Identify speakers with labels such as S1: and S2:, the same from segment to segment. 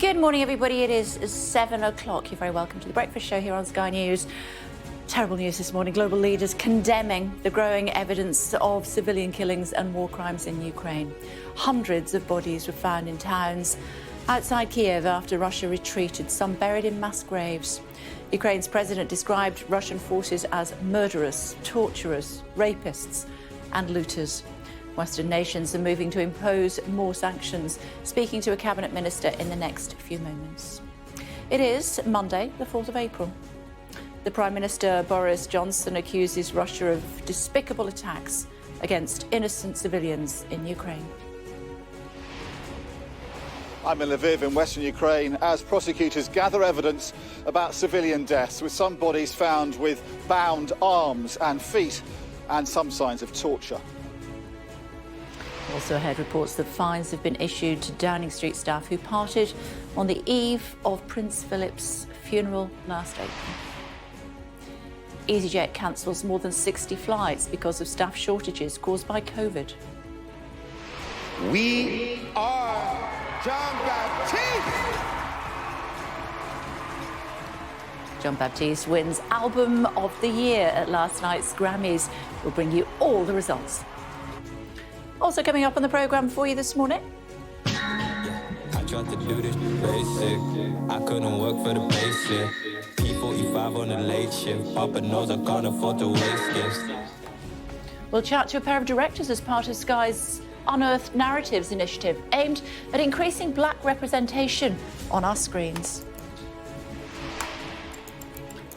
S1: Good morning, everybody. It is 7 o'clock. You're very welcome to the Breakfast Show here on Sky News. Terrible news this morning. Global leaders condemning the growing evidence of civilian killings and war crimes in Ukraine. Hundreds of bodies were found in towns outside Kiev after Russia retreated, some buried in mass graves. Ukraine's president described Russian forces as murderers, torturers, rapists and looters. Western nations are moving to impose more sanctions, speaking to a cabinet minister in the next few moments. It is Monday, the 4th of April. The Prime Minister, Boris Johnson, accuses Russia of despicable attacks against innocent civilians in Ukraine.
S2: I'm in Lviv in western Ukraine as prosecutors gather evidence about civilian deaths, with some bodies found with bound arms and feet and some signs of torture.
S1: Also ahead, reports that fines have been issued to Downing Street staff who partied on the eve of Prince Philip's funeral last April. easyJet cancels more than 60 flights because of staff shortages caused by COVID.
S3: We are Jean-Baptiste!
S1: Jean-Baptiste wins Album of the Year at last night's Grammys. We'll bring you all the results. Also coming up on the programme for you this morning.
S4: I tried to do this basic. I couldn't work for the basic. P45 on the late shift. Papa knows I can't afford to waste gifts.
S1: We'll chat to a pair of directors as part of Sky's Unearthed Narratives initiative, aimed at increasing black representation on our screens.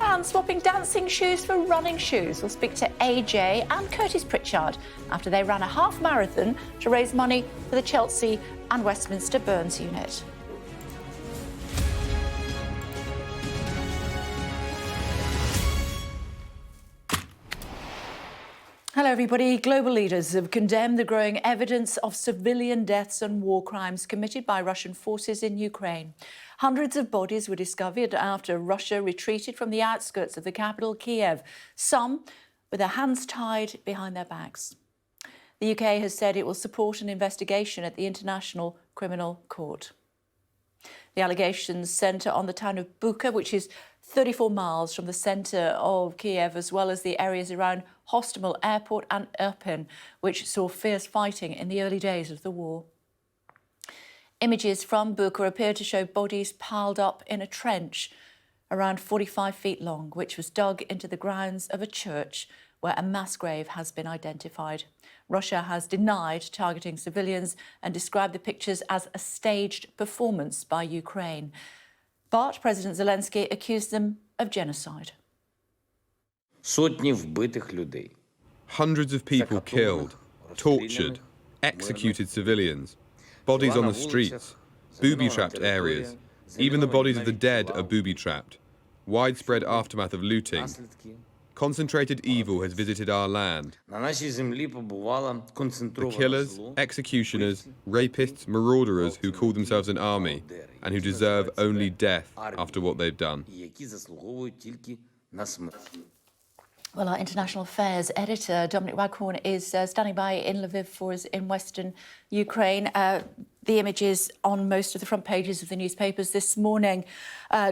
S1: And swapping dancing shoes for running shoes. We'll speak to AJ and Curtis Pritchard after they ran a half marathon to raise money for the Chelsea and Westminster Burns unit. Hello, everybody. Global leaders have condemned the growing evidence of civilian deaths and war crimes committed by Russian forces in Ukraine. Hundreds of bodies were discovered after Russia retreated from the outskirts of the capital, Kiev, some with their hands tied behind their backs. The UK has said it will support an investigation at the International Criminal Court. The allegations centre on the town of Bucha, which is 34 miles from the centre of Kiev, as well as the areas around Hostomel Airport and Irpin, which saw fierce fighting in the early days of the war. Images from Bucha appear to show bodies piled up in a trench around 45 feet long, which was dug into the grounds of a church where a mass grave has been identified. Russia has denied targeting civilians and described the pictures as a staged performance by Ukraine. But President Zelensky accused them of genocide.
S5: Hundreds of people killed, tortured, executed civilians, bodies on the streets, booby-trapped areas. Even the bodies of the dead are booby-trapped. Widespread aftermath of looting. Concentrated evil has visited our land. The killers, executioners, rapists, marauders who call themselves an army and who deserve only death after what they've done.
S1: Well, our international affairs editor, Dominic Waghorn, is standing by in Lviv for us in western Ukraine. The images on most of the front pages of the newspapers this morning.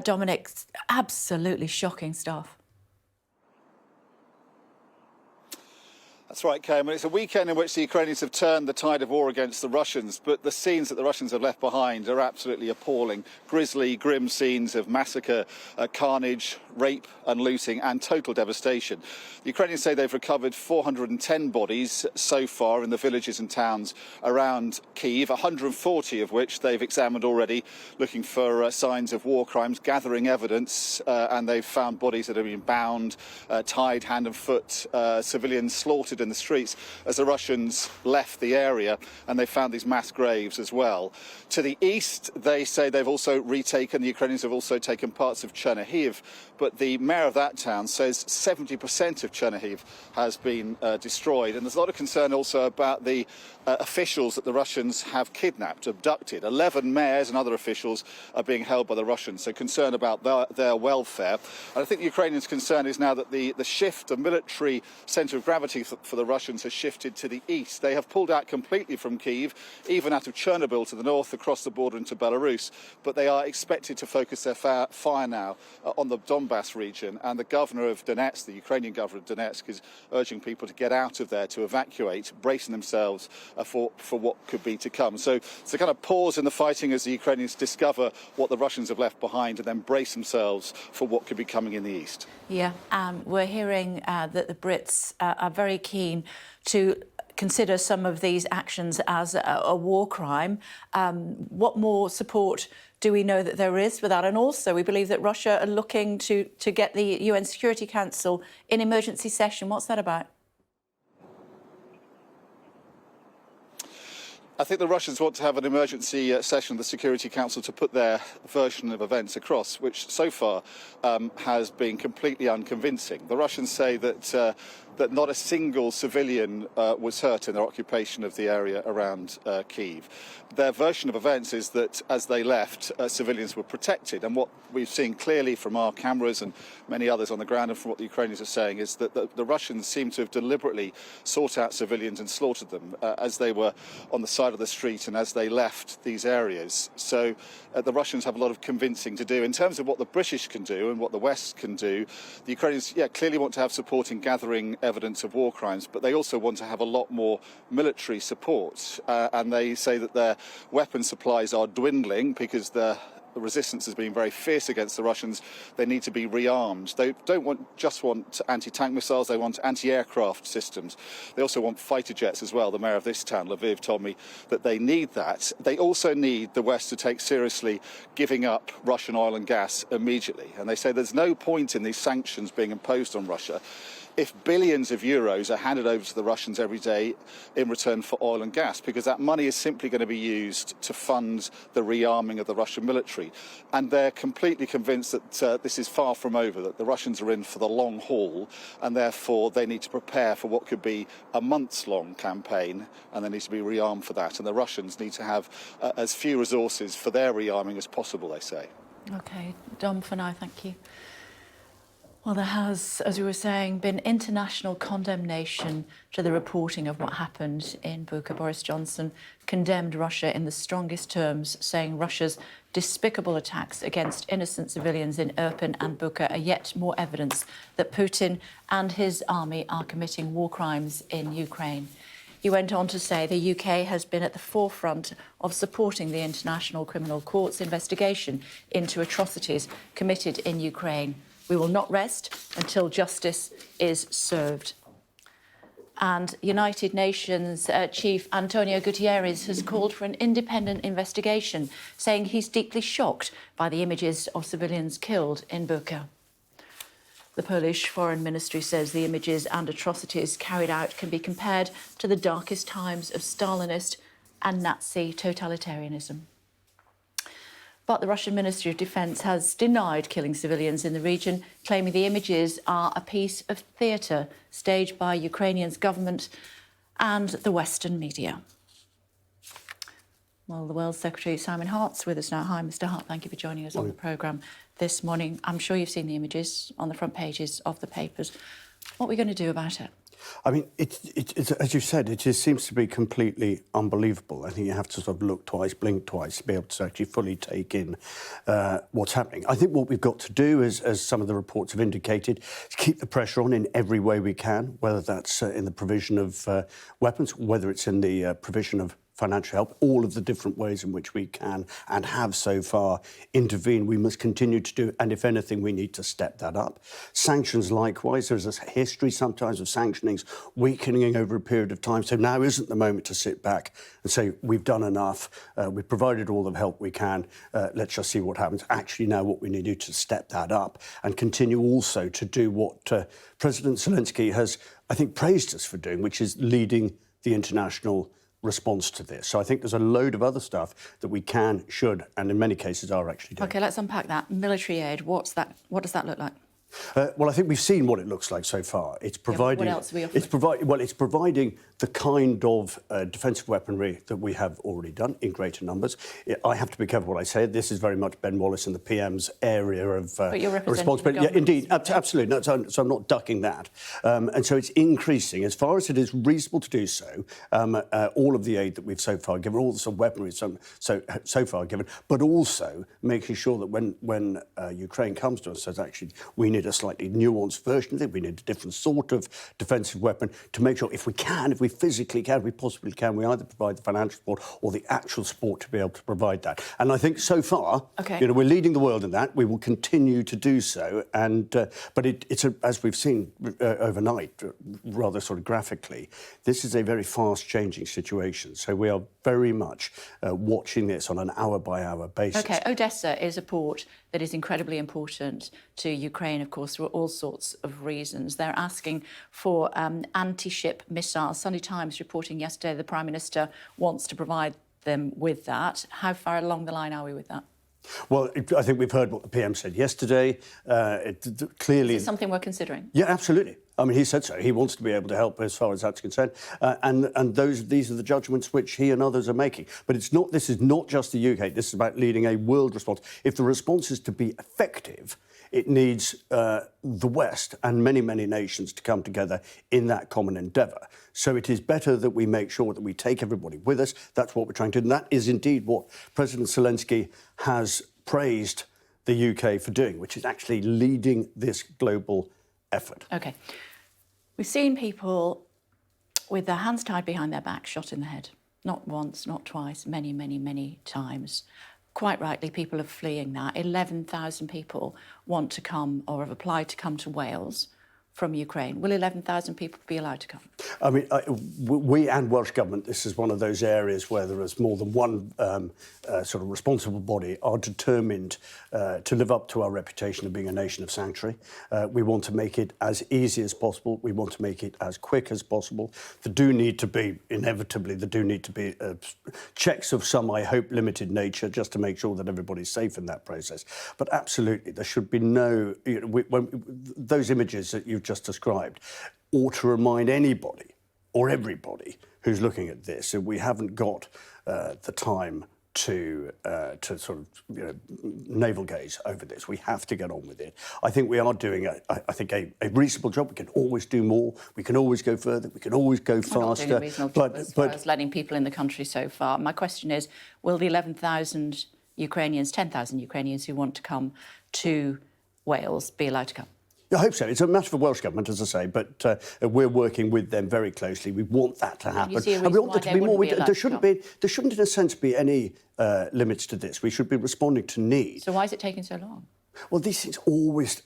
S1: Dominic, absolutely shocking stuff.
S2: That's right, Kay. I mean, it's a weekend in which the Ukrainians have turned the tide of war against the Russians, but the scenes that the Russians have left behind are absolutely appalling. Grisly, grim scenes of massacre, carnage, rape and looting and total devastation. The Ukrainians say they've recovered 410 bodies so far in the villages and towns around Kyiv, 140 of which they've examined already, looking for signs of war crimes, gathering evidence, and they've found bodies that have been bound, tied hand and foot, civilians slaughtered in the streets as the Russians left the area, and they found these mass graves as well. To the east, they say they've also retaken, the Ukrainians have also taken parts of Chernihiv, but the mayor of that town says 70% of Chernihiv has been destroyed. And there's a lot of concern also about the officials that the Russians have kidnapped, abducted. 11 mayors and other officials are being held by the Russians, so concern about their welfare. And I think the Ukrainians' concern is now that the shift, the military centre of gravity for the Russians has shifted to the east. They have pulled out completely from Kyiv, even out of Chernobyl to the north, across the border into Belarus. But they are expected to focus their fire now on the Donbass region. And the governor of Donetsk, the Ukrainian governor of Donetsk, is urging people to get out of there, to evacuate, bracing themselves for what could be to come. So it's a kind of pause in the fighting as the Ukrainians discover what the Russians have left behind and then brace themselves for what could be coming in the east.
S1: Yeah, we're hearing that the Brits are very keen to consider some of these actions as a war crime. What more support do we know that there is for that? And also, we believe that Russia are looking to get the UN Security Council in emergency session. What's that about?
S2: I think the Russians want to have an emergency session of the Security Council to put their version of events across, which so far has been completely unconvincing. The Russians say that not a single civilian was hurt in their occupation of the area around Kyiv. Their version of events is that as they left, civilians were protected. And what we've seen clearly from our cameras and many others on the ground and from what the Ukrainians are saying is that the Russians seem to have deliberately sought out civilians and slaughtered them as they were on the side of the street and as they left these areas. So the Russians have a lot of convincing to do. In terms of what the British can do and what the West can do, the Ukrainians clearly want to have support in gathering evidence of war crimes, but they also want to have a lot more military support. And they say that their weapon supplies are dwindling because the resistance has been very fierce against the Russians. They need to be rearmed. They don't just want anti-tank missiles, they want anti-aircraft systems. They also want fighter jets as well. The mayor of this town, Lviv, told me that they need that. They also need the West to take seriously giving up Russian oil and gas immediately. And they say there's no point in these sanctions being imposed on Russia if billions of euros are handed over to the Russians every day in return for oil and gas, because that money is simply going to be used to fund the rearming of the Russian military. And they're completely convinced that this is far from over, that the Russians are in for the long haul, and therefore they need to prepare for what could be a months-long campaign, and they need to be rearmed for that. And the Russians need to have as few resources for their rearming as possible, they say.
S1: OK, Dom, for now, thank you. Well, there has, as we were saying, been international condemnation to the reporting of what happened in Bucha. Boris Johnson condemned Russia in the strongest terms, saying Russia's despicable attacks against innocent civilians in Irpin and Bucha are yet more evidence that Putin and his army are committing war crimes in Ukraine. He went on to say the UK has been at the forefront of supporting the International Criminal Court's investigation into atrocities committed in Ukraine. We will not rest until justice is served. And United Nations Chief Antonio Guterres has called for an independent investigation, saying he's deeply shocked by the images of civilians killed in Bucha. The Polish Foreign Ministry says the images and atrocities carried out can be compared to the darkest times of Stalinist and Nazi totalitarianism. But the Russian Ministry of Defence has denied killing civilians in the region, claiming the images are a piece of theatre staged by Ukrainian's government and the Western media. Well, the World Secretary Simon Hart's with us now. Hi, Mr. Hart. Thank you for joining us on the programme this morning. I'm sure you've seen the images on the front pages of the papers. What are we going to do about it?
S6: I mean, it's as you said, it just seems to be completely unbelievable. I think you have to sort of look twice, blink twice to be able to actually fully take in what's happening. I think what we've got to do, as some of the reports have indicated, is keep the pressure on in every way we can, whether that's in the provision of weapons, whether it's in the provision of financial help, all of the different ways in which we can and have so far intervened, we must continue to do. And if anything, we need to step that up. Sanctions, likewise. There's a history sometimes of sanctionings weakening over a period of time. So now isn't the moment to sit back and say, we've done enough, we've provided all the help we can, let's just see what happens. Actually, now what we need to do to step that up and continue also to do what President Zelensky has, I think, praised us for doing, which is leading the international response to this. So I think there's a load of other stuff that we can, should, and in many cases are actually doing.
S1: OK, let's unpack that. Military aid, what does that look like?
S6: Well, I think we've seen what it looks like so far. It's providing.
S1: what else are we offering?
S6: It's providing the kind of defensive weaponry that we have already done in greater numbers. I have to be careful what I say. This is very much Ben Wallace and the PM's area of responsibility. Yeah, indeed, absolutely. No, so I'm not ducking that. And so it's increasing as far as it is reasonable to do so. All of the aid that we've so far given, all the sort of weaponry so far given, but also making sure that when Ukraine comes to us, says actually we need a slightly nuanced version of it. We need a different sort of defensive weapon to make sure if we physically can, if we possibly can, we either provide the financial support or the actual support to be able to provide that. And I think so far, we're leading the world in that. We will continue to do so. And but it's as we've seen overnight, rather sort of graphically, this is a very fast-changing situation. So we are very much watching this on an hour-by-hour basis.
S1: OK, Odessa is a port that is incredibly important to Ukraine, of course, for all sorts of reasons. They're asking for anti-ship missiles. Sunday Times reporting yesterday the Prime Minister wants to provide them with that. How far along the line are we with that?
S6: Well, I think we've heard what the PM said yesterday. Clearly...
S1: Is it something we're considering?
S6: Yeah, absolutely. I mean, he said so. He wants to be able to help as far as that's concerned. And these are the judgments which he and others are making. But this is not just the UK. This is about leading a world response. If the response is to be effective, it needs the West and many, many nations to come together in that common endeavour. So it is better that we make sure that we take everybody with us. That's what we're trying to do. And that is indeed what President Zelensky has praised the UK for doing, which is actually leading this global effort.
S1: OK. We've seen people with their hands tied behind their back, shot in the head. Not once, not twice, many, many, many times. Quite rightly, people are fleeing that. 11,000 people want to come or have applied to come to Wales from Ukraine. Will 11,000 people be allowed to come?
S6: I mean, we and Welsh Government, this is one of those areas where there is more than one sort of responsible body, are determined to live up to our reputation of being a nation of sanctuary. We want to make it as easy as possible. We want to make it as quick as possible. There do need to be checks of some, I hope, limited nature, just to make sure that everybody's safe in that process. But absolutely, there should be no... those images that you've just described ought to remind anybody or everybody who's looking at this that we haven't got the time to sort of navel gaze over this. We have to get on with it. I think we are doing a reasonable job. We can always do more. We can always go further. We can always go faster.
S1: We're not doing a reasonable job as far as letting people in the country so far. My question is, will the 11,000 Ukrainians, 10,000 Ukrainians who want to come to Wales be allowed to come?
S6: I hope so. It's a matter for Welsh Government, as I say, but we're working with them very closely. We want that to happen.
S1: And we want there to be more.
S6: There shouldn't, in a sense, be any limits to this. We should be responding to need.
S1: So why is it taking so long?
S6: Well, these things always...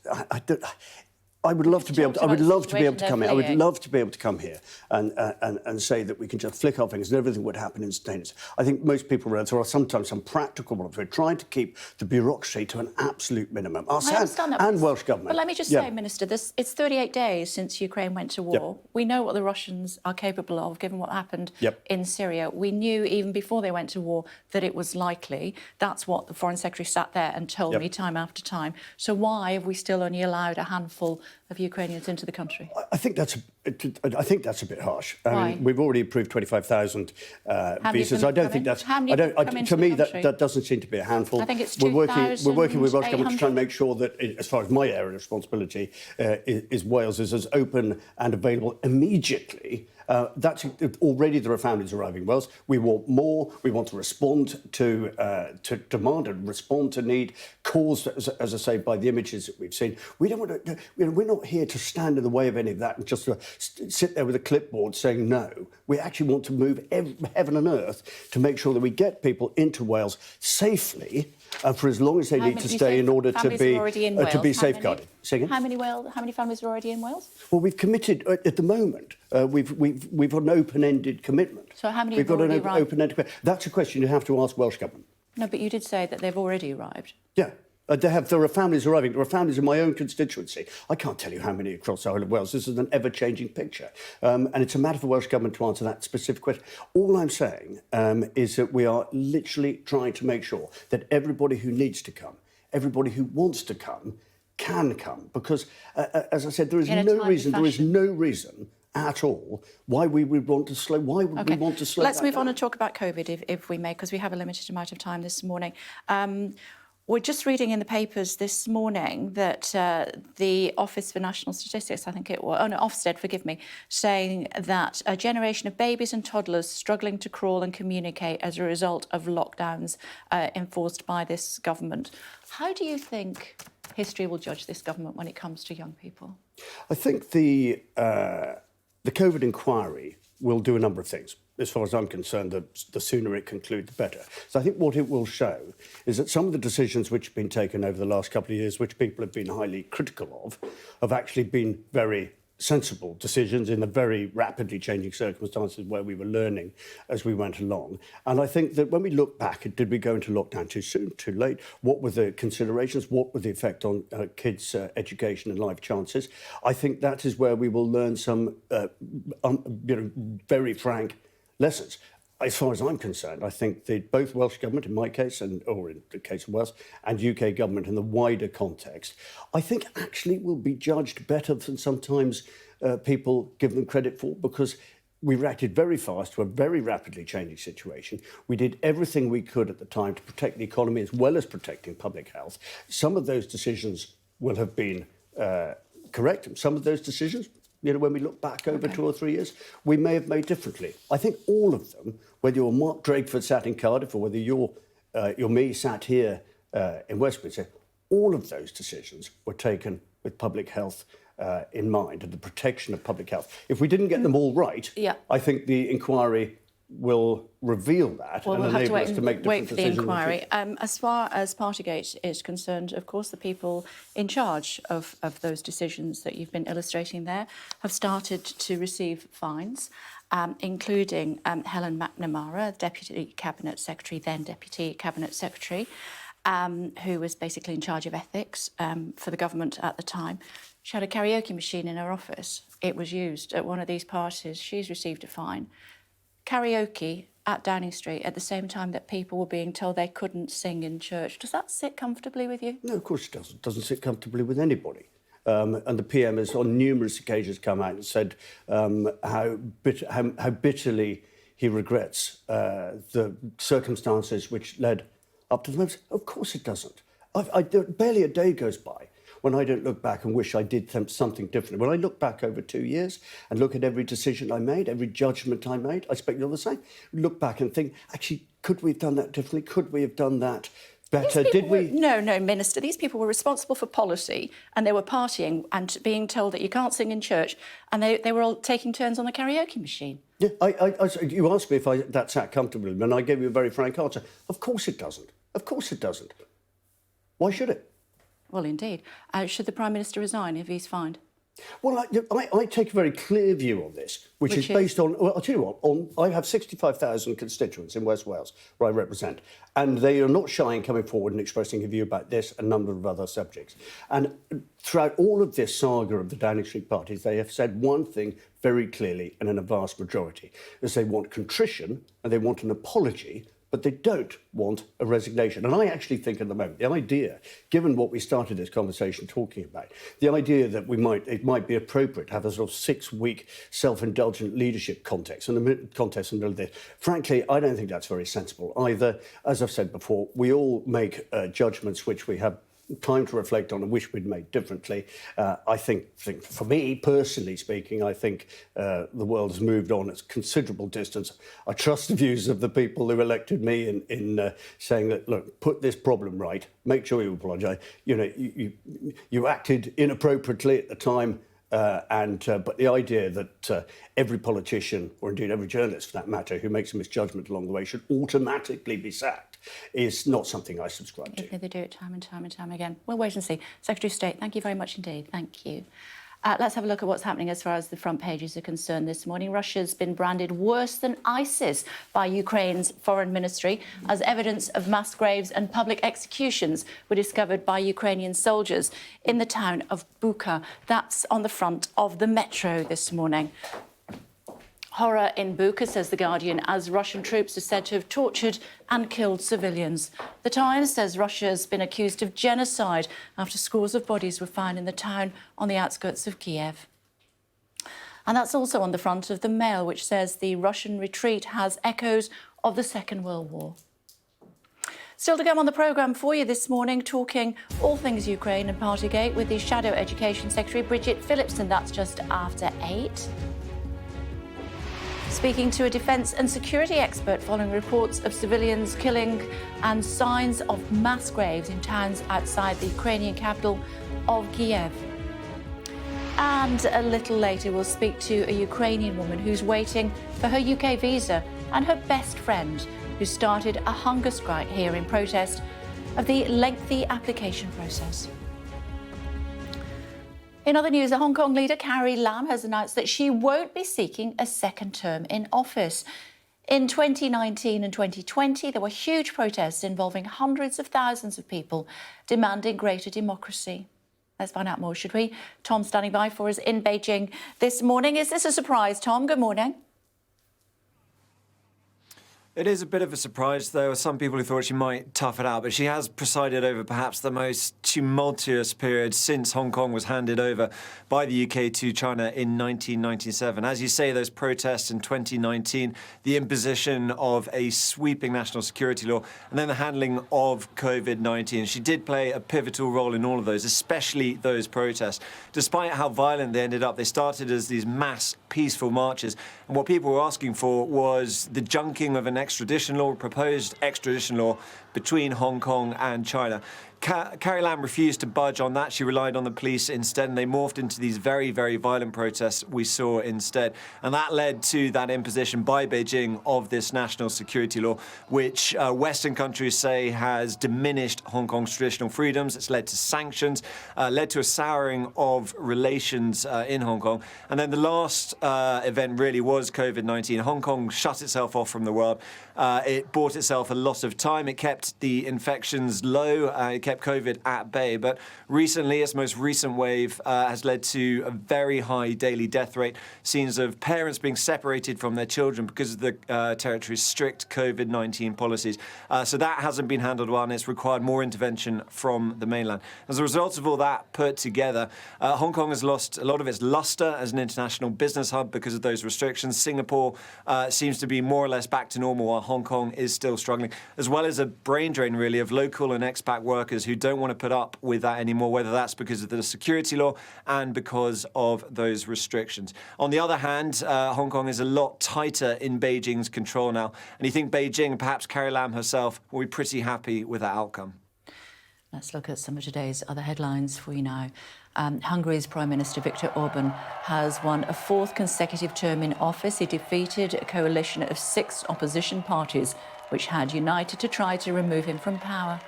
S6: I would love to be able to. I would love to be able to come here. I would love to be able to come here and say that we can just flick our fingers and everything would happen instantaneously. I think most people realize there are sometimes some practical problems. We're trying to keep the bureaucracy to an absolute minimum. Us and Welsh Government.
S1: But let me just say, Minister, it's 38 days since Ukraine went to war.
S6: Yep.
S1: We know what the Russians are capable of, given what happened in Syria. We knew even before they went to war that it was likely. That's what the Foreign Secretary sat there and told me time after time. So why have we still only allowed a handful of Ukrainians into the country?
S6: I think that's a bit harsh. We've already approved 25,000 visas. I don't think that's. To me, that doesn't seem to be a handful.
S1: I think it's
S6: we're working with Welsh Government to try and make sure that, as far as my area of responsibility, Wales is as open and available immediately. That's already there are families arriving in Wales. We want more. We want to respond to demand and respond to need caused, as I say, by the images that we've seen. We don't want to. We're not here to stand in the way of any of that and just sit there with a clipboard saying no. We actually want to move heaven and earth to make sure that we get people into Wales safely for as long as they need to stay in order to be safeguarded.
S1: How many families are already in Wales?
S6: Well, we've committed at the moment. We've got an open-ended commitment.
S1: So how many?
S6: We've got an open-ended commitment. That's a question you have to ask Welsh Government.
S1: No, but you did say that they've already arrived.
S6: Yeah. There are families arriving. There are families in my own constituency. I can't tell you how many across the whole of Wales. This is an ever-changing picture. And it's a matter for Welsh Government to answer that specific question. All I'm saying is that we are literally trying to make sure that everybody who needs to come, everybody who wants to come, can come, because, as I said, there is
S1: In a
S6: no
S1: timely
S6: reason. There is
S1: fashion.
S6: no reason at all why we would want to slow. Why would we want to slow?
S1: Let's
S6: that
S1: move on
S6: down?
S1: and talk about COVID, if we may, because we have a limited amount of time this morning. We're just reading in the papers this morning that the Office for National Statistics, I think it was, Ofsted, forgive me, saying that a generation of babies and toddlers struggling to crawl and communicate as a result of lockdowns enforced by this government. How do you think history will judge this government when it comes to young people?
S6: I think the COVID inquiry will do a number of things. As far as I'm concerned, the sooner it concludes, the better. So I think what it will show is that some of the decisions which have been taken over the last couple of years, which people have been highly critical of, have actually been very sensible decisions in the very rapidly changing circumstances where we were learning as we went along. And I think that when we look back, did we go into lockdown too soon, too late? What were the considerations? What were the effect on kids' education and life chances? I think that is where we will learn some very frank lessons. As far as I'm concerned, I think that both Welsh Government, in my case, or in the case of Wales, and UK Government in the wider context, I think actually will be judged better than sometimes people give them credit for, because we reacted very fast to a very rapidly changing situation. We did everything we could at the time to protect the economy as well as protecting public health. Some of those decisions will have been correct, and some of those decisions, when we look back over 2 or 3 years, we may have made differently. I think all of them, whether you're Mark Drakeford sat in Cardiff or whether you're me sat here in Westminster, all of those decisions were taken with public health in mind and the protection of public health. If we didn't get them all right, I think the inquiry will reveal that
S1: Well,
S6: and
S1: we'll have to
S6: enable us to make
S1: wait
S6: different
S1: for the
S6: decisions.
S1: inquiry. As far as Partygate is concerned, of course, the people in charge of those decisions that you've been illustrating there have started to receive fines, including Helen McNamara, Deputy Cabinet Secretary, then Deputy Cabinet Secretary, who was basically in charge of ethics for the government at the time. She had a karaoke machine in her office. It was used at one of these parties. She's received a fine. Karaoke at Downing Street at the same time that people were being told they couldn't sing in church. Does that sit comfortably with you?
S6: No, of course it doesn't. It doesn't sit comfortably with anybody. And the PM has on numerous occasions come out and said how bitterly he regrets the circumstances which led up to the moment. Of course it doesn't. Barely a day goes by when I don't look back and wish I did something different. When I look back over 2 years and look at every decision I made, every judgment I made, I expect you're the same. Look back and think, actually, could we have done that differently? Could we have done that better? Did we?
S1: No, Minister. These people were responsible for policy and they were partying and being told that you can't sing in church, and they were all taking turns on the karaoke machine.
S6: Yeah, you asked me if that sat comfortably, and I gave you a very frank answer. Of course it doesn't. Of course it doesn't. Why should it?
S1: Well, indeed. Should the Prime Minister resign if he's fined?
S6: Well, I take a very clear view on this, which is based on, well, I'll tell you what, I have 65,000 constituents in West Wales, where I represent, and they are not shy in coming forward and expressing a view about this and a number of other subjects. And throughout all of this saga of the Downing Street parties, they have said one thing very clearly and in a vast majority, is they want contrition and they want an apology, but they don't want a resignation. And I actually think at the moment, the idea, given what we started this conversation talking about, the idea that it might be appropriate to have a sort of 6-week self-indulgent leadership contest in the middle of this, frankly, I don't think that's very sensible either. As I've said before, we all make judgments which we have time to reflect on and wish we'd made differently. I think for me, personally speaking, I think the world has moved on at considerable distance. I trust the views of the people who elected me in saying that, look, put this problem right, make sure you apologise. You acted inappropriately at the time, but the idea that every politician, or indeed every journalist for that matter, who makes a misjudgment along the way should automatically be sacked is not something I subscribe to.
S1: They do it time and time again. We'll wait and see. Secretary of State, thank you very much indeed. Thank you. Let's have a look at what's happening as far as the front pages are concerned this morning. Russia's been branded worse than ISIS by Ukraine's foreign ministry as evidence of mass graves and public executions were discovered by Ukrainian soldiers in the town of Bucha. That's on the front of the Metro this morning. Horror in Bucha, says The Guardian, as Russian troops are said to have tortured and killed civilians. The Times says Russia's been accused of genocide after scores of bodies were found in the town on the outskirts of Kiev. And that's also on the front of the Mail, which says the Russian retreat has echoes of the Second World War. Still to come on the programme for you this morning, talking all things Ukraine and Partygate with the Shadow Education Secretary, Bridget Phillipson. That's just after 8. Speaking to a defence and security expert following reports of civilians killing and signs of mass graves in towns outside the Ukrainian capital of Kiev. And a little later, we'll speak to a Ukrainian woman who's waiting for her UK visa and her best friend who started a hunger strike here in protest of the lengthy application process. In other news, the Hong Kong leader Carrie Lam has announced that she won't be seeking a second term in office. In 2019 and 2020, there were huge protests involving hundreds of thousands of people demanding greater democracy. Let's find out more, should we? Tom standing by for us in Beijing this morning. Is this a surprise, Tom? Good morning.
S7: It is a bit of a surprise. There were some people who thought she might tough it out, but she has presided over perhaps the most tumultuous period since Hong Kong was handed over by the UK to China in 1997. As you say, those protests in 2019, the imposition of a sweeping national security law, and then the handling of COVID-19. She did play a pivotal role in all of those, especially those protests. Despite how violent they ended up, they started as these mass peaceful marches, and what people were asking for was the junking of an extradition law, proposed extradition law between Hong Kong and China. Carrie Lam refused to budge on that. She relied on the police instead, and they morphed into these very, very violent protests we saw instead. And that led to that imposition by Beijing of this national security law, which Western countries say has diminished Hong Kong's traditional freedoms. It's led to sanctions, led to a souring of relations in Hong Kong. And then the last event really was COVID-19. Hong Kong shut itself off from the world. It bought itself a lot of time. It kept the infections low. It kept COVID at bay. But recently, its most recent wave has led to a very high daily death rate. Scenes of parents being separated from their children because of the territory's strict COVID-19 policies. So that hasn't been handled well, and it's required more intervention from the mainland. As a result of all that put together, Hong Kong has lost a lot of its luster as an international business hub because of those restrictions. Singapore seems to be more or less back to normal, while Hong Kong is still struggling, as well as a brain drain, really, of local and expat workers who don't want to put up with that anymore, whether that's because of the security law and because of those restrictions. On the other hand, Hong Kong is a lot tighter in Beijing's control now, and you think Beijing, and perhaps Carrie Lam herself, will be pretty happy with that outcome.
S1: Let's look at some of today's other headlines for you now. Hungary's Prime Minister Viktor Orban has won a fourth consecutive term in office. He defeated a coalition of 6 opposition parties which had united to try to remove him from power.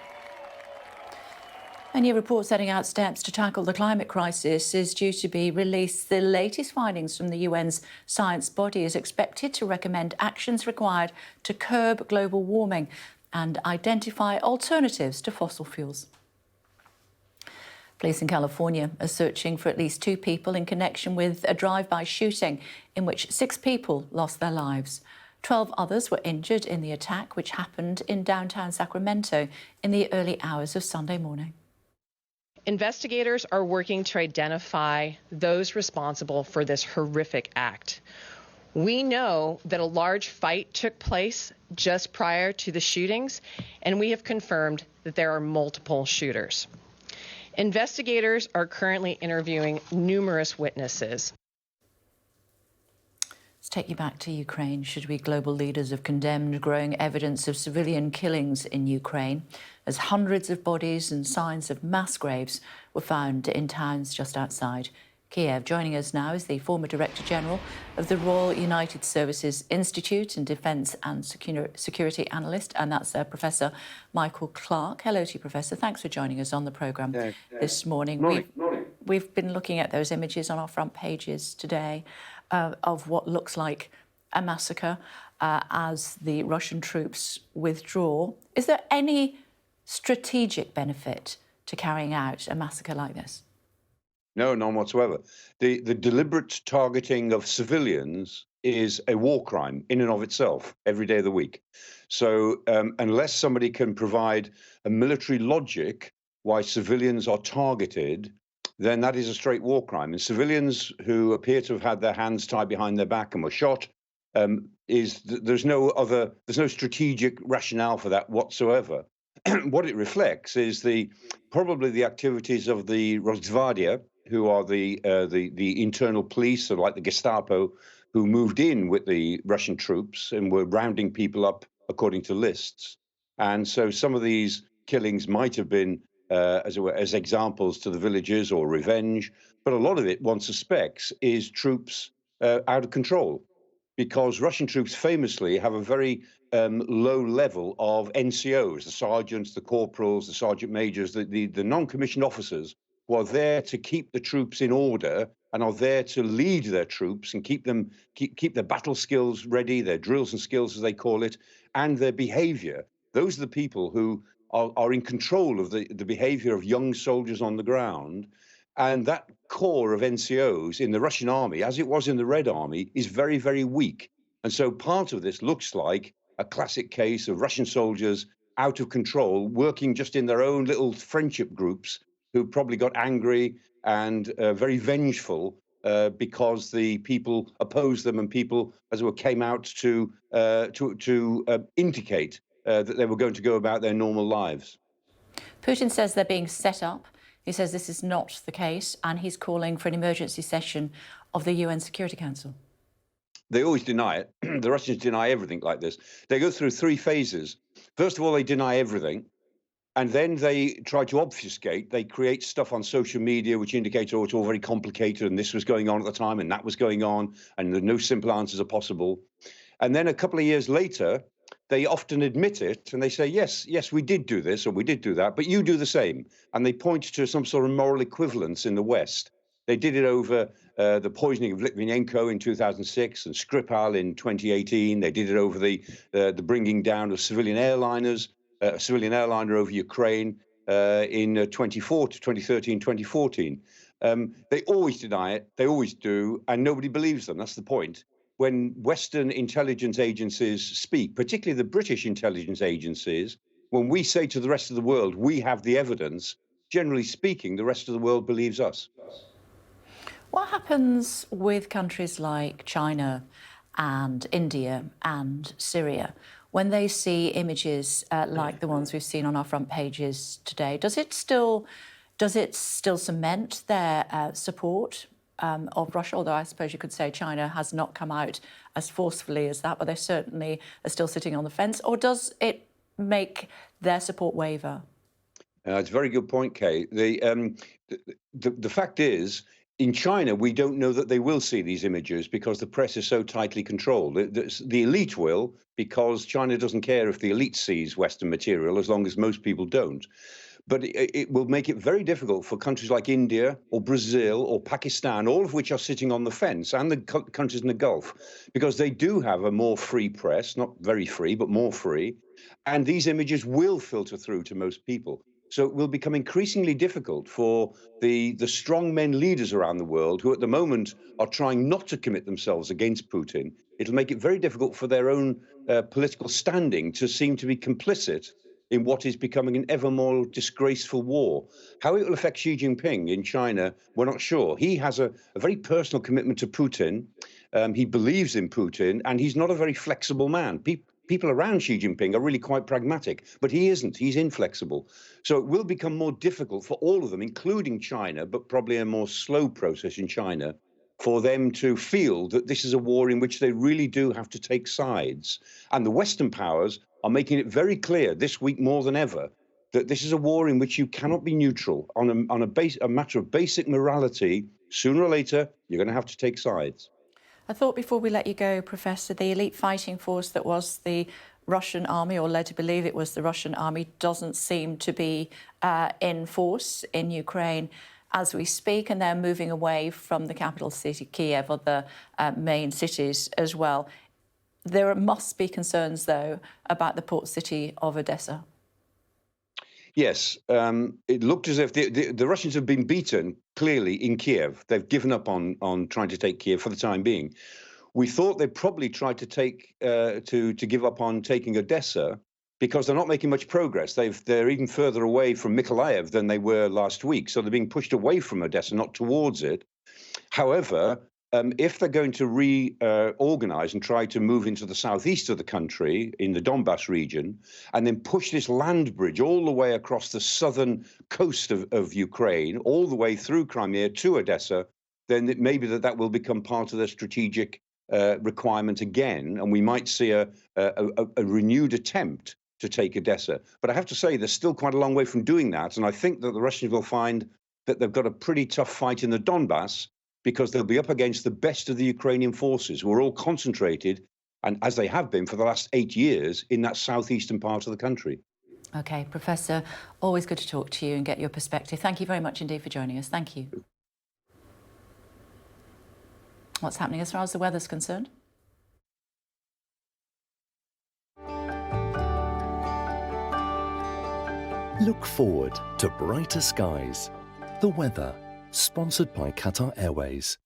S1: A new report setting out steps to tackle the climate crisis is due to be released. The latest findings from the UN's science body is expected to recommend actions required to curb global warming and identify alternatives to fossil fuels. Police in California are searching for at least 2 people in connection with a drive-by shooting in which 6 people lost their lives. 12 others were injured in the attack, which happened in downtown Sacramento in the early hours of Sunday morning.
S8: Investigators are working to identify those responsible for this horrific act. We know that a large fight took place just prior to the shootings, and we have confirmed that there are multiple shooters. Investigators are currently interviewing numerous witnesses.
S1: Let's take you back to Ukraine. Should we? Global leaders have condemned growing evidence of civilian killings in Ukraine as hundreds of bodies and signs of mass graves were found in towns just outside Kiev. Joining us now is the former Director General of the Royal United Services Institute and Defence and Security Analyst, and that's Professor Michael Clark. Hello to you, Professor. Thanks for joining us on the programme this morning. We've been looking at those images on our front pages today of what looks like a massacre as the Russian troops withdraw. Is there any strategic benefit to carrying out a massacre like this?
S9: No, none whatsoever. The deliberate targeting of civilians is a war crime in and of itself every day of the week. So unless somebody can provide a military logic why civilians are targeted, then that is a straight war crime. And civilians who appear to have had their hands tied behind their back and were shot, there's no strategic rationale for that whatsoever. What it reflects is probably the activities of the Rosgvardia, who are the internal police, or like the Gestapo, who moved in with the Russian troops and were rounding people up according to lists. And so some of these killings might have been as examples to the villagers or revenge, but a lot of it, one suspects, is troops out of control, because Russian troops famously have a very low level of NCOs, the sergeants, the corporals, the sergeant majors, the non-commissioned officers, who are there to keep the troops in order and are there to lead their troops and keep their battle skills ready, their drills and skills, as they call it, and their behavior. Those are the people who are in control of the behavior of young soldiers on the ground. And that core of NCOs in the Russian army, as it was in the Red Army, is very, very weak. And so part of this looks like a classic case of Russian soldiers out of control, working just in their own little friendship groups, who probably got angry and very vengeful because the people opposed them, and people, as it were, came out to indicate that they were going to go about their normal lives.
S1: Putin says they're being set up. He says this is not the case, and he's calling for an emergency session of the UN Security Council.
S9: They always deny it. The Russians deny everything like this. They go through three phases. First of all, they deny everything. And then they try to obfuscate. They create stuff on social media which indicates, oh, it's all very complicated and this was going on at the time and that was going on and no simple answers are possible. And then a couple of years later, they often admit it and they say, yes, we did do this or we did do that, but you do the same. And they point to some sort of moral equivalence in the West. They did it over the poisoning of Litvinenko in 2006 and Skripal in 2018. They did it over the bringing down of civilian airliners. A civilian airliner over Ukraine in 2013, 2014. They always deny it. They always do. And nobody believes them. That's the point. When Western intelligence agencies speak, particularly the British intelligence agencies, when we say to the rest of the world, we have the evidence, generally speaking, the rest of the world believes us.
S1: What happens with countries like China and India and Syria when they see images like the ones we've seen on our front pages today? Does it still cement their support of Russia? Although I suppose you could say China has not come out as forcefully as that, but they certainly are still sitting on the fence. Or does it make their support waver?
S9: It's a very good point, Kay. The fact is, in China, we don't know that they will see these images because the press is so tightly controlled. The elite will, because China doesn't care if the elite sees Western material, as long as most people don't. But it will make it very difficult for countries like India or Brazil or Pakistan, all of which are sitting on the fence, and the countries in the Gulf, because they do have a more free press, not very free, but more free. And these images will filter through to most people. So it will become increasingly difficult for the strongmen leaders around the world, who at the moment are trying not to commit themselves against Putin. It'll make it very difficult for their own political standing to seem to be complicit in what is becoming an ever more disgraceful war. How it will affect Xi Jinping in China, we're not sure. He has a very personal commitment to Putin. He believes in Putin, and he's not a very flexible man. People around Xi Jinping are really quite pragmatic, but he isn't. He's inflexible. So it will become more difficult for all of them, including China, but probably a more slow process in China, for them to feel that this is a war in which they really do have to take sides. And the Western powers are making it very clear this week more than ever that this is a war in which you cannot be neutral. On a matter of basic morality, sooner or later, you're going to have to take sides.
S1: I thought before we let you go, Professor, the elite fighting force that was the Russian army, or led to believe it was the Russian army, doesn't seem to be in force in Ukraine as we speak, and they're moving away from the capital city, Kiev, or the main cities as well. There must be concerns, though, about the port city of Odessa.
S9: Yes, it looked as if the Russians have been beaten, clearly, in Kiev. They've given up on trying to take Kiev for the time being. We thought they'd probably tried to give up on taking Odessa because they're not making much progress. They're even further away from Mykolaiv than they were last week. So they're being pushed away from Odessa, not towards it. However, if they're going to reorganize and try to move into the southeast of the country, in the Donbass region, and then push this land bridge all the way across the southern coast of Ukraine, all the way through Crimea to Odessa, then maybe that will become part of their strategic requirement again, and we might see a renewed attempt to take Odessa. But I have to say, they're still quite a long way from doing that, and I think that the Russians will find that they've got a pretty tough fight in the Donbass, because they'll be up against the best of the Ukrainian forces, who are all concentrated, and as they have been for the last 8 years, in that southeastern part of the country.
S1: OK, Professor, always good to talk to you and get your perspective. Thank you very much indeed for joining us. Thank you. What's happening as far as the weather's concerned?
S10: Look forward to brighter skies. The weather, sponsored by Qatar Airways.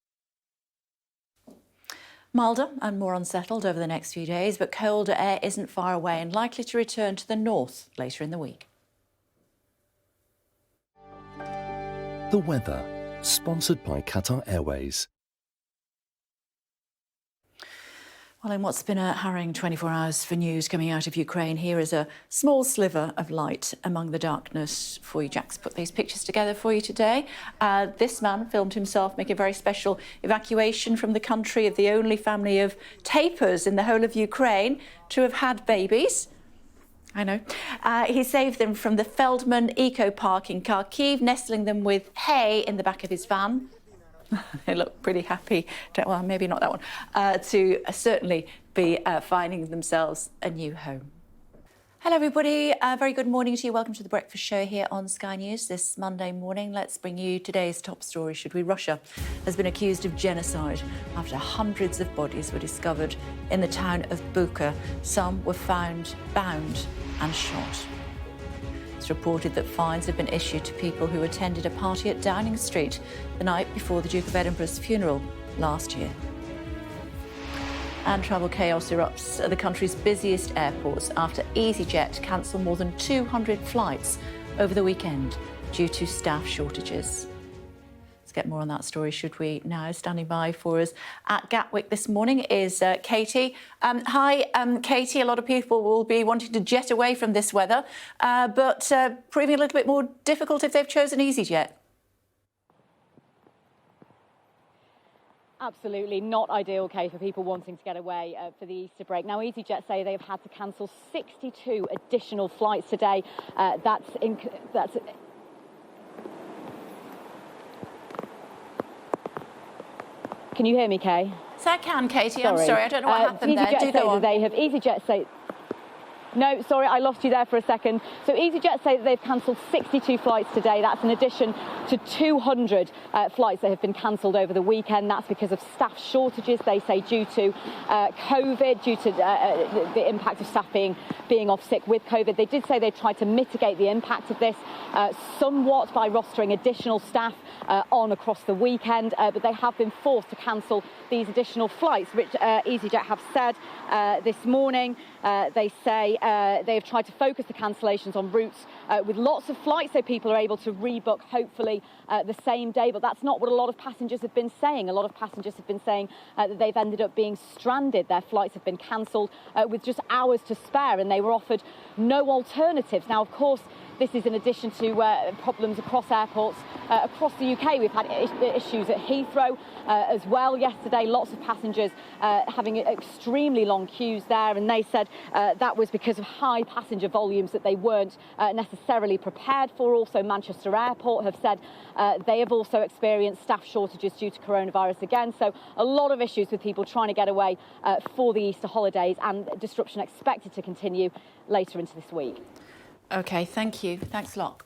S1: Milder and more unsettled over the next few days, but colder air isn't far away and likely to return to the north later in the week.
S10: The weather, sponsored by Qatar Airways.
S1: Well, in what's been a harrowing 24 hours for news coming out of Ukraine, here is a small sliver of light among the darkness for you. Jack's put these pictures together for you today. This man filmed himself making a very special evacuation from the country of the only family of tapers in the whole of Ukraine to have had babies. I know. He saved them from the Feldman Eco Park in Kharkiv, nestling them with hay in the back of his van. They look pretty happy, well, maybe not that one, to certainly be finding themselves a new home. Hello, everybody. Very good morning to you. Welcome to the Breakfast Show here on Sky News this Monday morning. Let's bring you today's top story, should we? Russia has been accused of genocide after hundreds of bodies were discovered in the town of Bucha. Some were found bound and shot. It's reported that fines have been issued to people who attended a party at Downing Street the night before the Duke of Edinburgh's funeral last year. And travel chaos erupts at the country's busiest airports after easyJet cancelled more than 200 flights over the weekend due to staff shortages. Let's get more on that story, should we? Now, standing by for us at Gatwick this morning is Katie. Hi, Katie. A lot of people will be wanting to jet away from this weather, but proving a little bit more difficult if they've chosen easyJet.
S11: Absolutely not ideal, Kay, for people wanting to get away for the Easter break. Now, easyJet say they've had to cancel 62 additional flights today. Can you hear me, Kay?
S1: So I can, Katie. I'm sorry. I don't know what happened there. Do go on.
S11: easyJet say... No, sorry, I lost you there for a second. So easyJet say that they've cancelled 62 flights today. That's in addition to 200 flights that have been cancelled over the weekend. That's because of staff shortages, they say, due to COVID, due to the impact of staff being off sick with COVID. They did say they tried to mitigate the impact of this somewhat by rostering additional staff on across the weekend, but they have been forced to cancel these additional flights, which easyJet have said this morning. They say they have tried to focus the cancellations on routes with lots of flights so people are able to rebook, hopefully, the same day. But that's not what a lot of passengers have been saying. A lot of passengers have been saying that they've ended up being stranded. Their flights have been cancelled with just hours to spare, and they were offered no alternatives. Now, of course, this is in addition to problems across airports across the UK. We've had issues at Heathrow as well yesterday. Lots of passengers having extremely long queues there, and they said that was because of high passenger volumes that they weren't necessarily prepared for. Also, Manchester Airport have said they have also experienced staff shortages due to coronavirus again. So a lot of issues with people trying to get away for the Easter holidays, and disruption expected to continue later into this week.
S1: OK, thank you. Thanks a lot.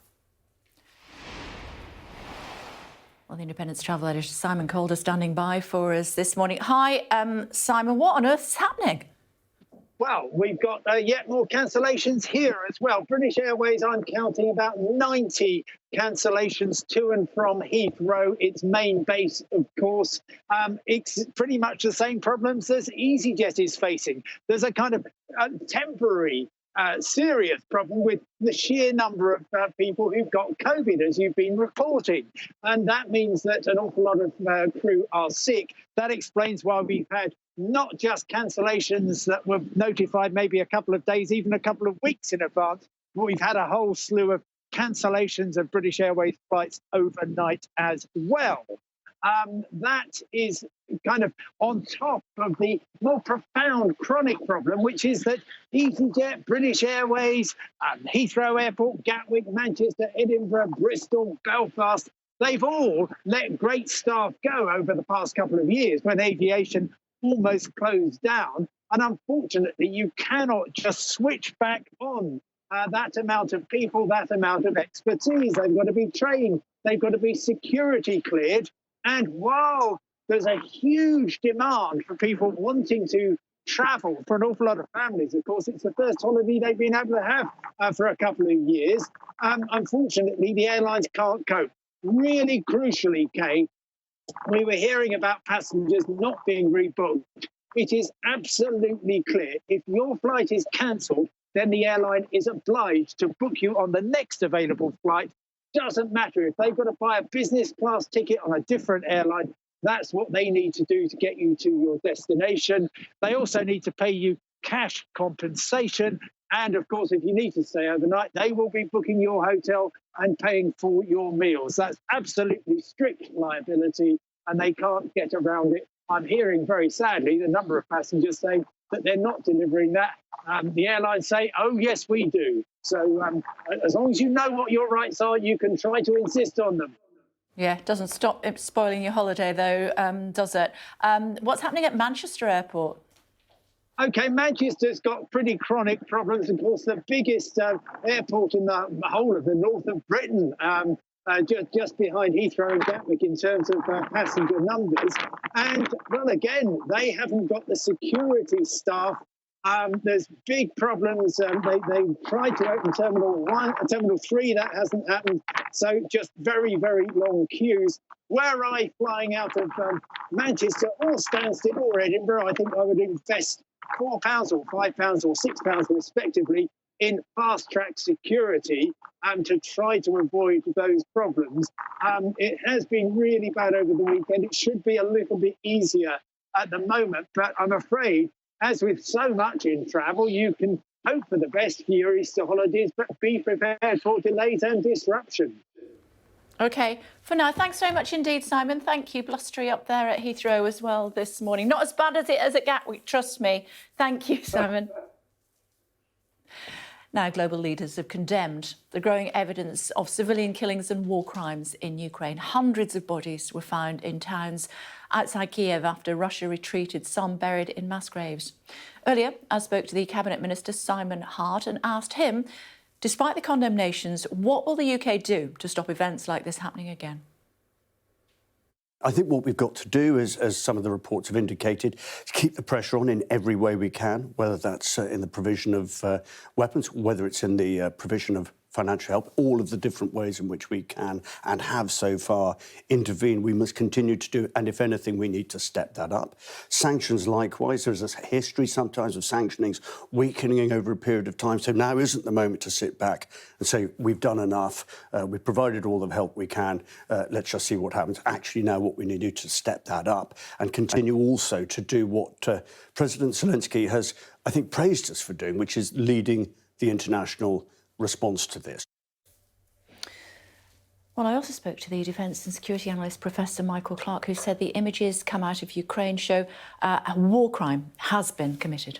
S1: Well, the Independent's travel editor Simon Calder standing by for us this morning. Hi, Simon. What on earth is happening?
S12: Well, we've got yet more cancellations here as well. British Airways, I'm counting about 90 cancellations to and from Heathrow, its main base, of course. It's pretty much the same problems as easyJet is facing. There's a kind of temporary serious problem with the sheer number of people who've got COVID, as you've been reporting. And that means that an awful lot of crew are sick. That explains why we've had not just cancellations that were notified maybe a couple of days, even a couple of weeks in advance, but we've had a whole slew of cancellations of British Airways flights overnight as well. That is kind of on top of the more profound chronic problem, which is that easyJet, British Airways, Heathrow Airport, Gatwick, Manchester, Edinburgh, Bristol, Belfast, they've all let great staff go over the past couple of years when aviation almost closed down. And unfortunately, you cannot just switch back on that amount of people, that amount of expertise. They've got to be trained. They've got to be security cleared. And while there's a huge demand for people wanting to travel for an awful lot of families, of course, it's the first holiday they've been able to have for a couple of years. Unfortunately, the airlines can't cope. Really crucially, Kay, we were hearing about passengers not being rebooked. It is absolutely clear. If your flight is cancelled, then the airline is obliged to book you on the next available flight. Doesn't matter if they've got to buy a business class ticket on a different airline. That's what they need to do to get you to your destination. They also need to pay you cash compensation. And of course, if you need to stay overnight, they will be booking your hotel and paying for your meals. That's absolutely strict liability, and they can't get around it. I'm hearing very sadly the number of passengers saying that they're not delivering that. The airlines say, oh, yes, we do. So as long as you know what your rights are, you can try to insist on them.
S1: Yeah, it doesn't stop it spoiling your holiday, though, does it? What's happening at Manchester Airport?
S12: OK, Manchester's got pretty chronic problems. Of course, the biggest airport in the whole of the north of Britain, just behind Heathrow and Gatwick in terms of passenger numbers. And, well, again, they haven't got the security staff. There's big problems. They tried to open Terminal 3. That hasn't happened. So just very, very long queues. Were I flying out of Manchester or Stansted or Edinburgh, I think I would invest £4 or £5 or £6 respectively in fast-track security to try to avoid those problems. It has been really bad over the weekend. It should be a little bit easier at the moment, but I'm afraid, as with so much in travel, you can hope for the best for your Easter holidays, but be prepared for delays and disruption.
S1: OK, for now, thanks very much indeed, Simon. Thank you. Blustery up there at Heathrow as well this morning. Not as bad as it is at Gatwick, trust me. Thank you, Simon. Now, global leaders have condemned the growing evidence of civilian killings and war crimes in Ukraine. Hundreds of bodies were found in towns outside Kiev after Russia retreated, some buried in mass graves. Earlier, I spoke to the Cabinet Minister Simon Hart and asked him, despite the condemnations, what will the UK do to stop events like this happening again?
S6: I think what we've got to do, as some of the reports have indicated, is keep the pressure on in every way we can, whether that's in the provision of weapons, whether it's in the provision of financial help, all of the different ways in which we can and have so far intervened, we must continue to do. And if anything, we need to step that up. Sanctions, likewise. There's a history sometimes of sanctionings weakening over a period of time. So now isn't the moment to sit back and say, we've done enough, we've provided all the help we can, let's just see what happens. Actually, now what we need to do to step that up and continue also to do what President Zelensky has, I think, praised us for doing, which is leading the international response to this.
S1: Well, I also spoke to the defence and security analyst, Professor Michael Clark, who said the images come out of Ukraine show a war crime has been committed.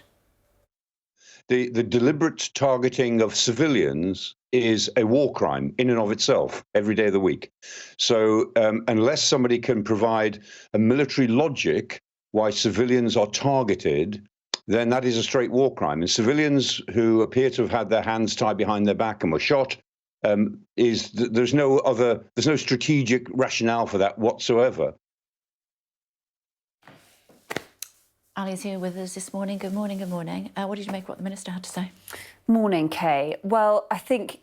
S9: The deliberate targeting of civilians is a war crime in and of itself every day of the week. So unless somebody can provide a military logic why civilians are targeted, then that is a straight war crime. And civilians who appear to have had their hands tied behind their back and were shot, there's no strategic rationale for that whatsoever.
S1: Ali's here with us this morning. Good morning, good morning. What did you make of what the Minister had to say?
S13: Morning, Kay. Well, I think,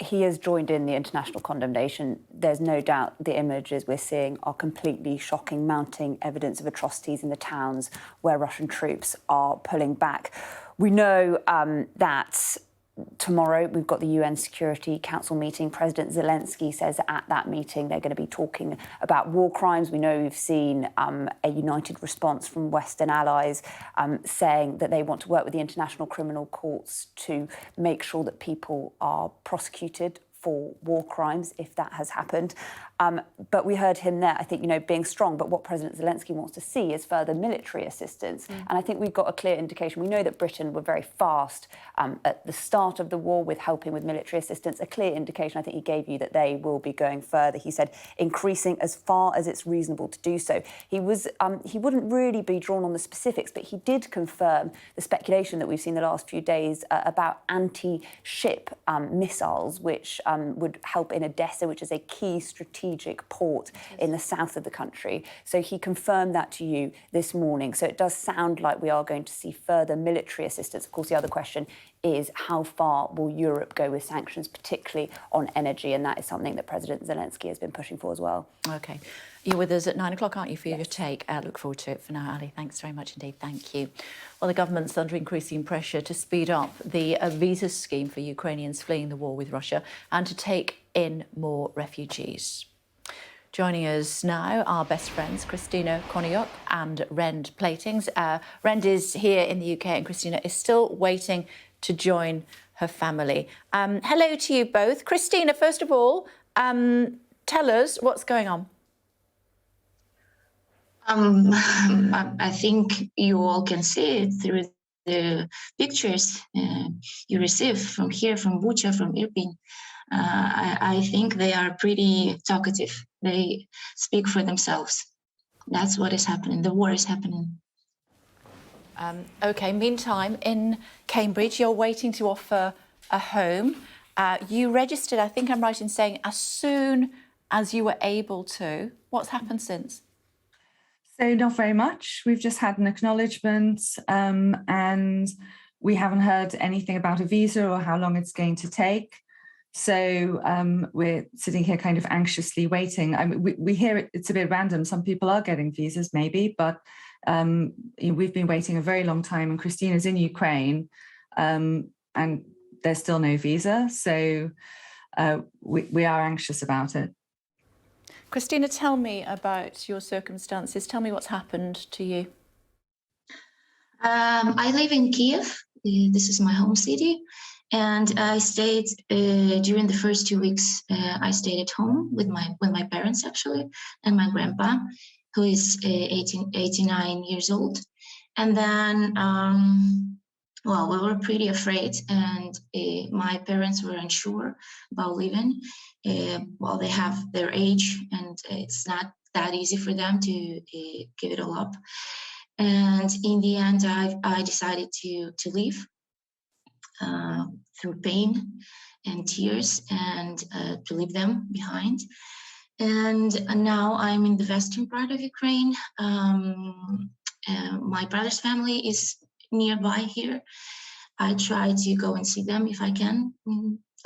S13: he has joined in the international condemnation. There's no doubt the images we're seeing are completely shocking, mounting evidence of atrocities in the towns where Russian troops are pulling back. We know that tomorrow we've got the UN Security Council meeting. President Zelensky says that at that meeting they're going to be talking about war crimes. We know we've seen a united response from Western allies saying that they want to work with the international criminal courts to make sure that people are prosecuted for war crimes if that has happened. But we heard him there, I think, being strong. But what President Zelensky wants to see is further military assistance. And I think we've got a clear indication. We know that Britain were very fast at the start of the war with helping with military assistance. A clear indication, I think he gave you, that they will be going further. He said increasing as far as it's reasonable to do so. He wouldn't really be drawn on the specifics, but he did confirm the speculation that we've seen the last few days about anti-ship missiles, which would help in Odessa, which is a key strategic port in the south of the country. So he confirmed that to you this morning. So it does sound like we are going to see further military assistance. Of course, the other question is how far will Europe go with sanctions, particularly on energy? And that is something that President Zelensky has been pushing for as well.
S1: OK. You're with us at 9 o'clock, aren't you, for your take? Look forward to it. For now, Ali, thanks very much indeed. Thank you. Well, the government's under increasing pressure to speed up the visa scheme for Ukrainians fleeing the war with Russia and to take in more refugees. Joining us now, our best friends, Christina Koniok and Rend Platings. Rend is here in the UK and Christina is still waiting to join her family. Hello to you both. Christina, first of all, tell us what's going on.
S14: I think you all can see it through the pictures you receive from here, from Bucha, from Irpin. I think they are pretty talkative. They speak for themselves. That's what is happening. The war is happening.
S1: OK, meantime, in Cambridge, you're waiting to offer a home. You registered, I think I'm right in saying, as soon as you were able to. What's happened since?
S15: So not very much. We've just had an acknowledgement and we haven't heard anything about a visa or how long it's going to take. So we're sitting here kind of anxiously waiting. I mean, we hear it's a bit random. Some people are getting visas maybe, but we've been waiting a very long time and Christina's in Ukraine and there's still no visa. So we are anxious about it.
S1: Christina, tell me about your circumstances. Tell me what's happened to you.
S14: I live in Kiev. This is my home city. And I stayed during the first 2 weeks. I stayed at home with my parents, actually, and my grandpa, who is 89 years old. And then, well, we were pretty afraid, and my parents were unsure about leaving. Well, they have their age, and it's not that easy for them to give it all up. And in the end, I decided to leave. Through pain and tears and to leave them behind. And now I'm in the western part of Ukraine. My brother's family is nearby here. I try to go and see them if I can,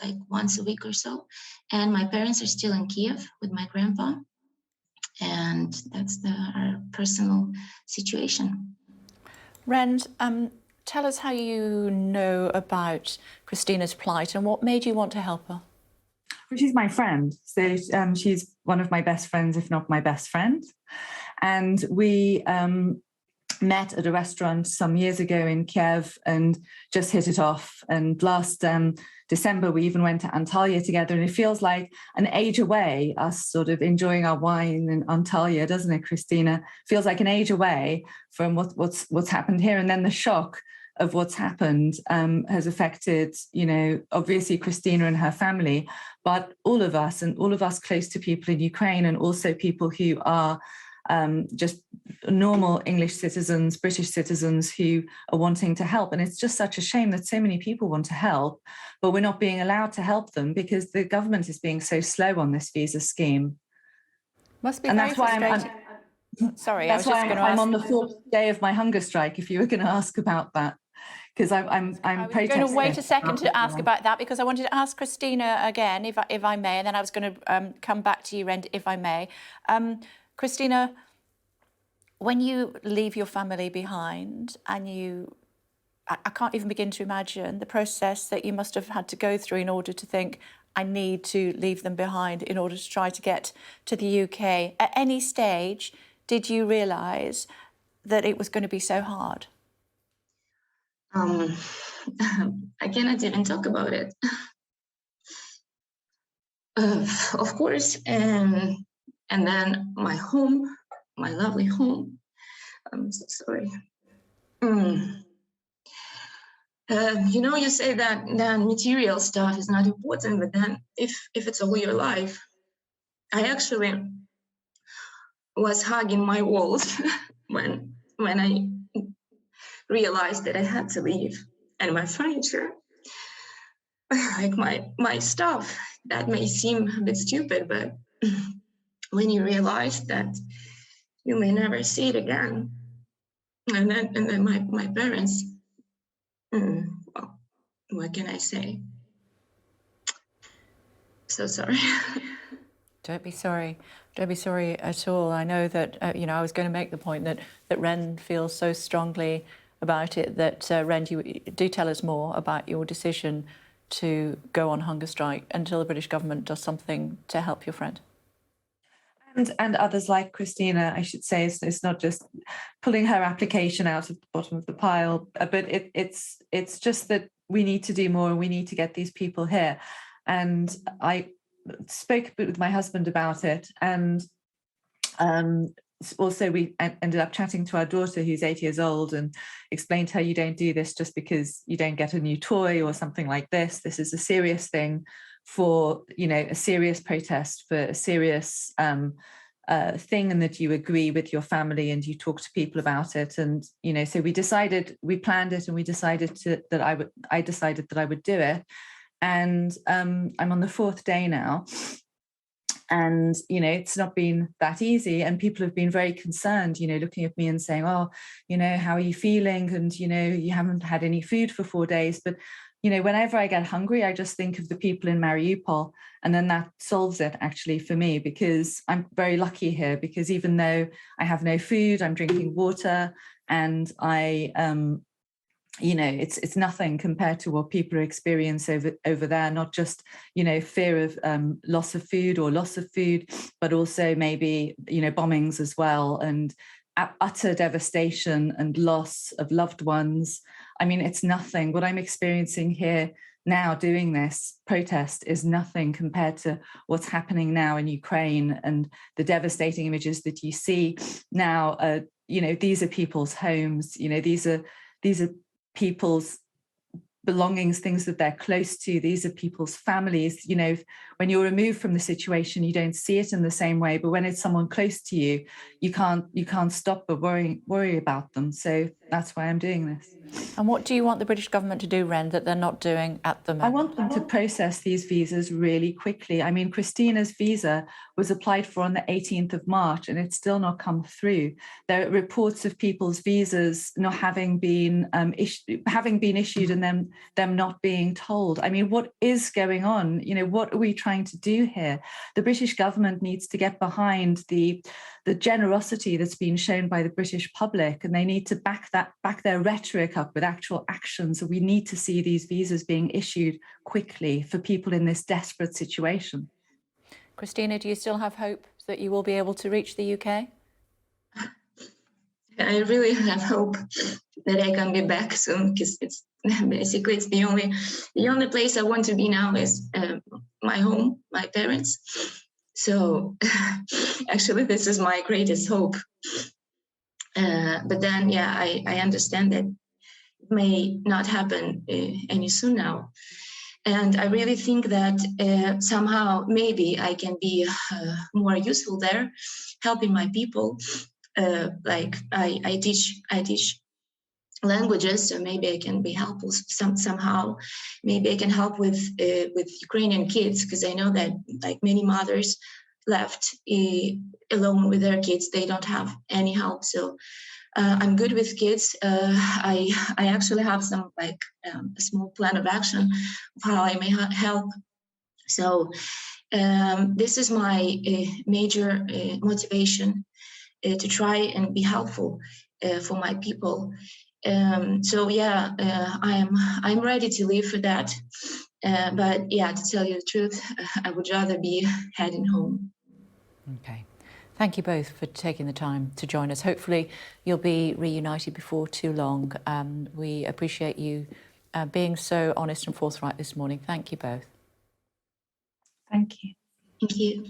S14: like once a week or so. And my parents are still in Kiev with my grandpa. And that's our personal situation.
S1: Rend, tell us how you know about Christina's plight and what made you want to help her.
S15: Well, she's my friend. So she's one of my best friends, if not my best friend. And we met at a restaurant some years ago in Kiev and just hit it off. And last December, we even went to Antalya together. And it feels like an age away, us sort of enjoying our wine in Antalya, doesn't it, Christina? Feels like an age away from what's happened here. And then the shock of what's happened has affected, obviously Christina and her family, but all of us and all of us close to people in Ukraine and also people who are just normal English citizens, British citizens who are wanting to help. And it's just such a shame that so many people want to help, but we're not being allowed to help them because the government is being so slow on this visa scheme.
S1: Must be
S15: and
S1: very
S15: that's why
S1: frustrating. Sorry,
S15: That's
S1: I was
S15: why
S1: just going to ask.
S15: I'm on the 4th day of my hunger strike, if you were going to ask about that, because I'm
S1: I'm going to wait a second to ask about that, because I wanted to ask Christina again, if I may, and then I was going to come back to you, Rend, if I may. Christina, when you leave your family behind and I can't even begin to imagine the process that you must have had to go through in order to think, I need to leave them behind in order to try to get to the UK. At any stage, did you realise that it was going to be so hard?
S14: I cannot even talk about it. Of course, and then my home, my lovely home. I'm so sorry. You know, you say that material stuff is not important, but then if it's all your life, I actually was hugging my walls when I realized that I had to leave, and my furniture, like my stuff. That may seem a bit stupid, but when you realize that you may never see it again, and then my parents, well, what can I say? So sorry.
S1: Don't be sorry. Don't be sorry at all. I know that, I was going to make the point that Rend feels so strongly about it that, Rend, you do tell us more about your decision to go on hunger strike until the British government does something to help your friend.
S15: And others like Christina, I should say, it's not just pulling her application out of the bottom of the pile, but it's just that we need to do more and we need to get these people here. And I spoke a bit with my husband about it, and also we ended up chatting to our daughter, who's 8 years old, and explained to her, you don't do this just because you don't get a new toy or something like this. This is a serious thing for, a serious protest, for a serious thing, and that you agree with your family and you talk to people about it. And, so we planned it, and we decided that I decided that I would do it. And I'm on the 4th day now. And, it's not been that easy. And people have been very concerned, looking at me and saying, oh, how are you feeling? And, you haven't had any food for 4 days. But, whenever I get hungry, I just think of the people in Mariupol. And then that solves it, actually, for me, because I'm very lucky here, because even though I have no food, I'm drinking water, and it's nothing compared to what people experience over there, not just, fear of loss of food or loss of food, but also maybe, bombings as well, and utter devastation and loss of loved ones. I mean, it's nothing. What I'm experiencing here now doing this protest is nothing compared to what's happening now in Ukraine, and the devastating images that you see now. These are people's homes. These are people's belongings, things that they're close to. These are people's families. When you're removed from the situation, you don't see it in the same way, but when it's someone close to you, you can't stop but worry about them. So that's why I'm doing this.
S1: And what do you want the British government to do, Rend, that they're not doing at the moment?
S15: I want them to process these visas really quickly. I mean, Christina's visa was applied for on the 18th of March, and it's still not come through. There are reports of people's visas not having been issued and then them not being told. I mean, what is going on? What are we trying to do here? The British government needs to get behind the generosity that's been shown by the British public, and they need to back their rhetoric up with actual action. So we need to see these visas being issued quickly for people in this desperate situation.
S1: Christina, do you still have hope that you will be able to reach the UK?
S14: I really have hope that I can be back soon, because it's the only place I want to be now is my home, my parents. So actually, this is my greatest hope. But then, I understand that it may not happen any soon now. And I really think that somehow maybe I can be more useful there, helping my people. Like I teach languages, so maybe I can be helpful somehow. Maybe I can help with Ukrainian kids, because I know that like many mothers left alone with their kids. They don't have any help. So I'm good with kids. I actually have some a small plan of action of how I may help. So this is my major motivation to try and be helpful for my people. So yeah, I'm ready to live for that. But yeah, to tell you the truth, I would rather be heading home.
S1: Okay. Thank you both for taking the time to join us. Hopefully you'll be reunited before too long. We appreciate you being so honest and forthright this morning. Thank you both.
S15: Thank you.
S14: Thank you.